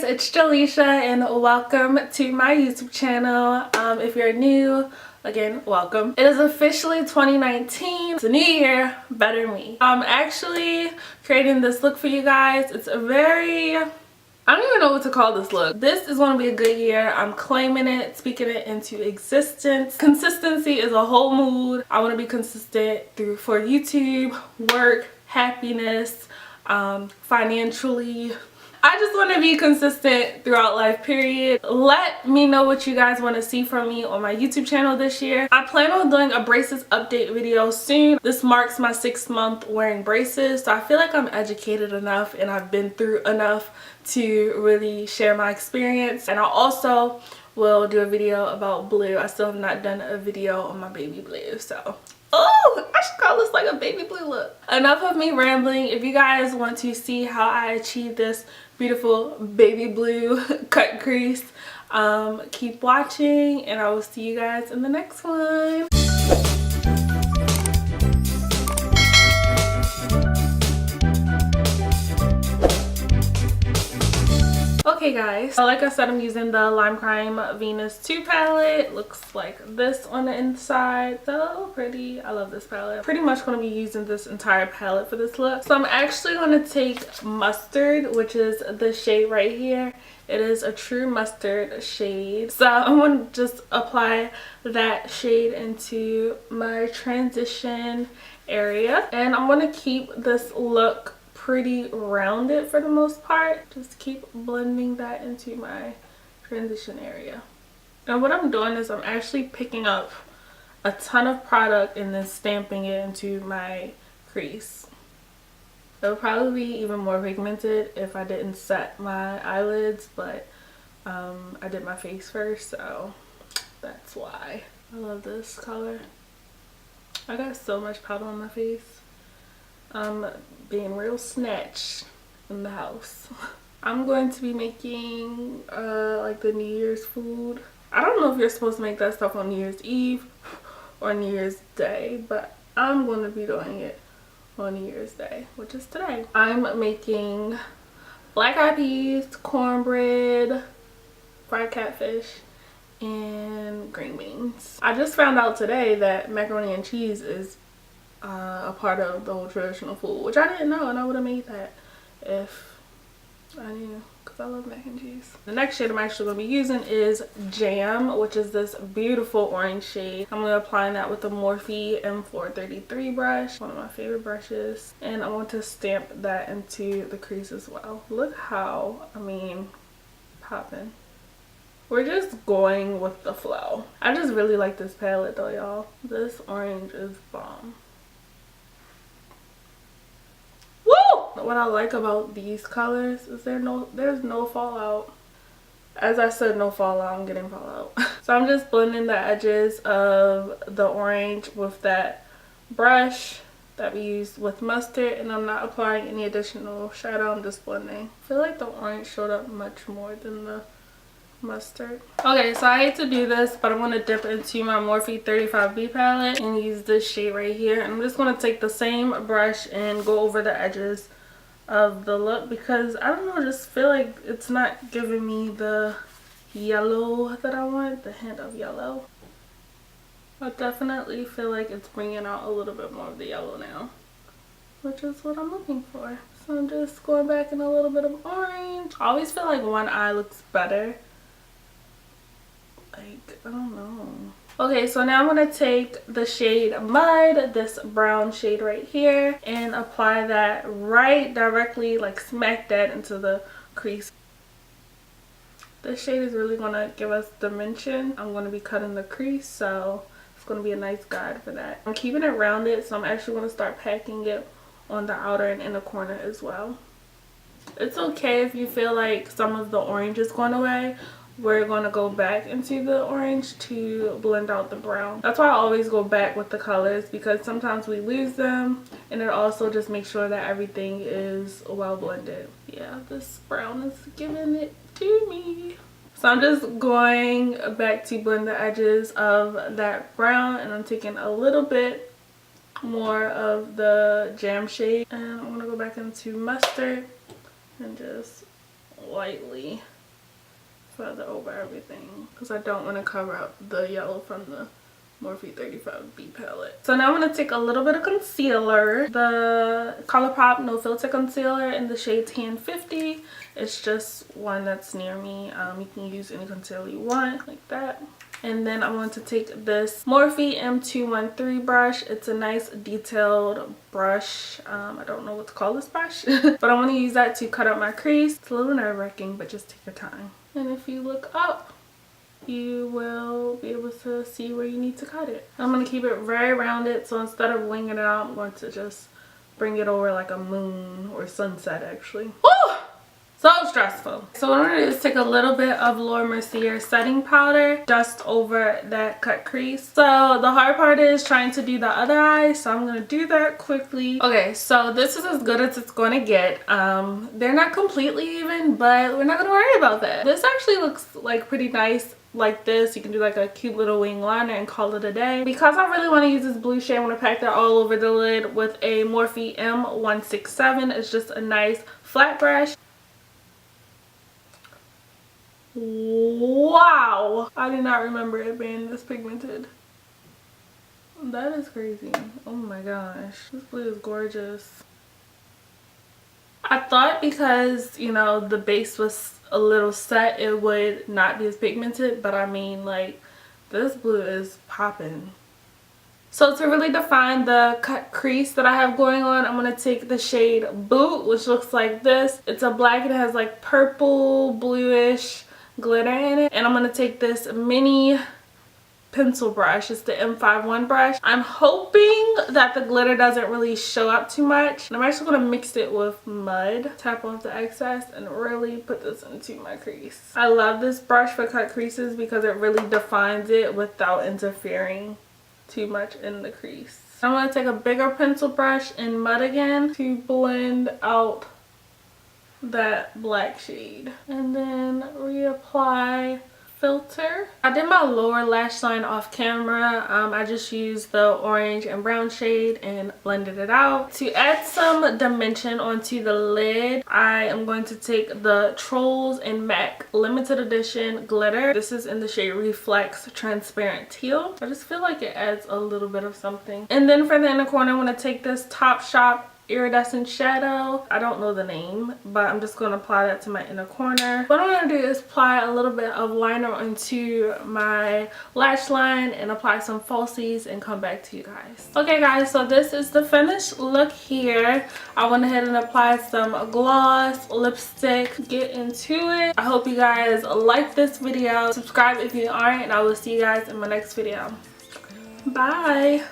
it's Jaleisha and welcome to my YouTube channel. If you're new, again, welcome. It is officially 2019. It's a new year, better me. I'm actually creating this look for you guys. It's a very, I don't even know what to call this look. This is going to be a good year. I'm claiming it, speaking it into existence. Consistency is a whole mood. I want to be consistent for YouTube, work, happiness, financially. I just want to be consistent throughout life, period. Let me know what you guys want to see from me on my YouTube channel this year. I plan on doing a braces update video soon. This marks my 6th month wearing braces, so I feel like I'm educated enough and I've been through enough to really share my experience. And I also will do a video about blue. I still have not done a video on my baby blue, so oh, I should call this like a baby blue look. Enough of me rambling. If you guys want to see how I achieve this beautiful baby blue cut crease, keep watching and I will see you guys in the next one. Okay guys, like I said, I'm using the Lime Crime Venus 2 palette. Looks like this on the inside. So pretty. I love this palette. Pretty much going to be using this entire palette for this look. So I'm actually going to take Mustard, which is the shade right here. It is a true mustard shade. So I'm going to just apply that shade into my transition area. And I'm going to keep this look pretty rounded for the most part. Just keep blending that into my transition area. And what I'm doing is I'm actually picking up a ton of product and then stamping it into my crease. It would probably be even more pigmented if I didn't set my eyelids, but I did my face first, so that's why. I love this color. I got so much powder on my face. Being real snatched in the house. I'm going to be making like the New Year's food. I don't know if you're supposed to make that stuff on New Year's Eve or New Year's Day, but I'm going to be doing it on New Year's Day, which is today. I'm making black eyed peas, cornbread, fried catfish, and green beans. I just found out today that macaroni and cheese is a part of the whole traditional food, which I didn't know, and I would have made that if I knew, because I love mac and cheese. The next shade I'm actually going to be using is Jam, which is this beautiful orange shade. I'm going to apply that with the Morphe M433 brush, one of my favorite brushes, and I want to stamp that into the crease as well. Look how, I mean, poppin'. We're just going with the flow. I just really like this palette though, y'all. This orange is bomb. What I like about these colors is there's no fallout. As I said, no fallout. I'm getting fallout. So I'm just blending the edges of the orange with that brush that we used with mustard, and I'm not applying any additional shadow. I'm just blending. I feel like the orange showed up much more than the mustard. Okay, so I hate to do this, but I'm going to dip into my Morphe 35B palette and use this shade right here. And I'm just going to take the same brush and go over the edges of the look, because I don't know, just feel like it's not giving me the yellow that I want, the hint of yellow. I definitely feel like it's bringing out a little bit more of the yellow now, which is what I'm looking for. So I'm just going back in a little bit of orange. I always feel like one eye looks better. Like, I don't know. Okay, so now I'm going to take the shade Mud, this brown shade right here, and apply that right directly, like smack that into the crease. This shade is really going to give us dimension. I'm going to be cutting the crease, so it's going to be a nice guide for that. I'm keeping it rounded, so I'm actually going to start packing it on the outer and inner corner as well. It's okay if you feel like some of the orange is going away. We're going to go back into the orange to blend out the brown. That's why I always go back with the colors, because sometimes we lose them, and it also just makes sure that everything is well blended. Yeah, this brown is giving it to me. So I'm just going back to blend the edges of that brown, and I'm taking a little bit more of the Jam shade, and I'm going to go back into Mustard and just lightly further over everything because I don't want to cover up the yellow from the Morphe E23 palette. So now I'm going to take a little bit of concealer. The Colourpop No Filter Concealer in the shade Tan 50. It's just one that's near me. You can use any concealer you want, like that. And then I'm going to take this Morphe M213 brush. It's a nice detailed brush. I don't know what to call this brush, but I want to use that to cut out my crease. It's a little nerve-wracking, but just take your time. And if you look up, you will be able to see where you need to cut it. I'm going to keep it very rounded, so instead of winging it out, I'm going to just bring it over like a moon or sunset actually. Woo! So stressful. So what I'm going to do is take a little bit of Mercier setting powder just over that cut crease. So the hard part is trying to do the other eye, so I'm going to do that quickly. Okay, so this is as good as it's going to get. They're not completely even, but we're not going to worry about that. This actually looks like pretty nice. Like this, you can do like a cute little wing liner and call it a day. Because I really want to use this blue shade, I'm going to pack that all over the lid with a Morphe M167. It's just a nice flat brush. Wow, I did not remember it being this pigmented. That is crazy. Oh my gosh, this blue is gorgeous. I thought because, you know, the base was a little set, it would not be as pigmented, but I mean, like, this blue is popping. So to really define the cut crease that I have going on, I'm going to take the shade Boot, which looks like this. It's a black and it has like purple, bluish glitter in it. And I'm going to take this mini pencil brush. It's the M51 brush. I'm hoping that the glitter doesn't really show up too much. And I'm actually going to mix it with mud. Tap off the excess and really put this into my crease. I love this brush for cut creases because it really defines it without interfering too much in the crease. I'm going to take a bigger pencil brush and mud again to blend out that black shade. And then reapply filter. I did my lower lash line off camera. I just used the orange and brown shade and blended it out. To add some dimension onto the lid, I am going to take the Trolls and MAC limited edition glitter. This is in the shade Reflex Transparent Teal. I just feel like it adds a little bit of something. And then for the inner corner, I'm going to take this Topshop iridescent shadow. I don't know the name, but I'm just going to apply that to my inner corner. What I'm going to do is apply a little bit of liner onto my lash line and apply some falsies and come back to you guys. Okay guys, so this is the finished look here. I went ahead and applied some gloss, lipstick, get into it. I hope you guys like this video. Subscribe if you aren't, and I will see you guys in my next video. Bye.